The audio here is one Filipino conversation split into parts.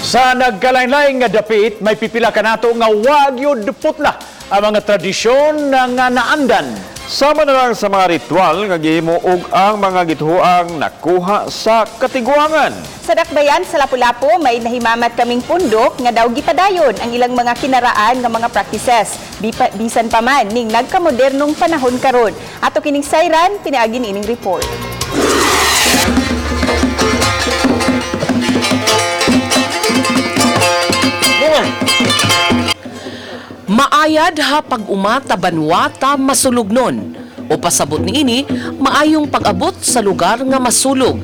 Sa nagkalain-laing nga dapit, may pipila ka nato nga wag yun putla ang mga tradisyon nga naandan. Sama na lang sa mga ritual nga gihimo og ang mga gituhuang nakuha sa katiguangan. Sa Dakbayan, sa Lapu-Lapu, may nahimamat kaming pundok nga daw gipadayon ang ilang mga kinaraan nga mga practices. Bisan pa man ning nagkamodernong panahon karon. Ato kining sayran, pinaagin ining report. Maayad ha pag-umata banwata masulugnon o pasabot ni ini maayong pag-abot sa lugar nga masulog.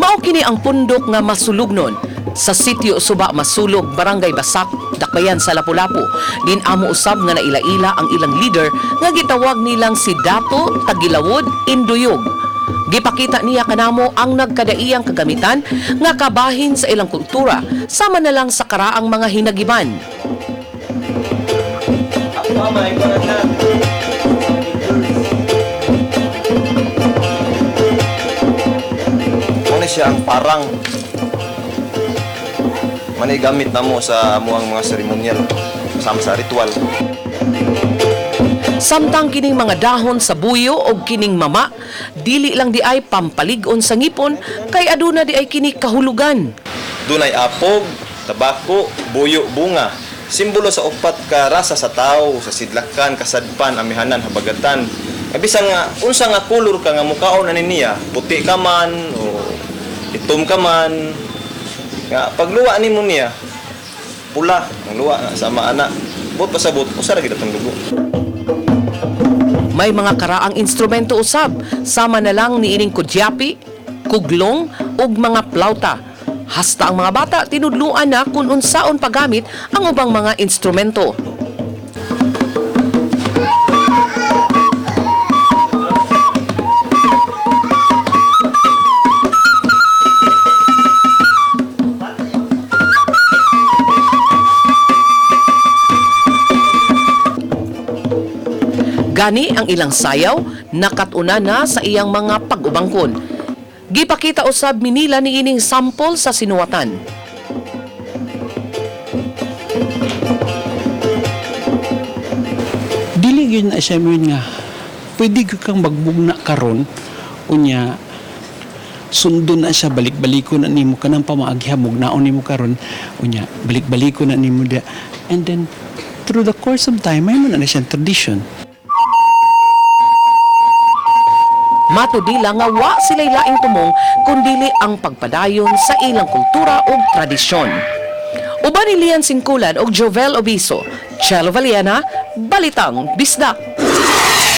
Mao kini ang pundok nga masulugnon sa sitio Suba Masulog, Barangay Basak, Dakbayan sa Lapu-Lapu. Din amo usab nga naila-ila ang ilang leader nga gitawag nilang si Dato Tagilawod Induyog. Gipakita niya kanamo ang nagkadaiyang kagamitan nga kabahin sa ilang kultura sama na lang sa karaang mga hinagiban. Ano siya ang parang manigamit na mo sa amuang mga seremonyal kasama sa ritual. Samtang kining mga dahon sa buyo o kining mama, dili lang di ay pampalig-on sa ngipon, kay aduna di ay kini kahulugan. Dunay apog, tabako, buyo, bunga. Simbolo sa upat ka rasa sa tao, sa sidlakan, kasadpan, amihanan, habagatan. Bisang nga, unsa nga kulor ka nga mukaon ani niya, puti ka man, o itom ka man. Nga, pagluwa ni mo niya, pula, ang luwa nga, sama anak. Bot pasabot, usara kita itong dugo. May mga karaang instrumento usab, sama na lang ni ining kudyapi, kuglong, ug mga plauta. Hasta ang mga bata tinudluan na kung unsaon paggamit ang ubang mga instrumento. Gani ang ilang sayaw, nakatuna na sa iyang mga pag-ubangkon. Gipakita usab minila ni ining sample sa sinuwatan. Dili gyud na siya nga pwede ka kang magbugna karon unya sundo na siya balik-baliko na nimo kanang pamaagiham mugnaon nimo karon unya balik-baliko na nimo dia, and then through the course of time may mo na siyang tradition. Matudila nga wa sila'y laing tumong kundili ang pagpadayon sa ilang kultura o tradisyon. Uban ni Lian Singkulan o Jovel Obiso, Chelo Valiana, Balitang Bisdak.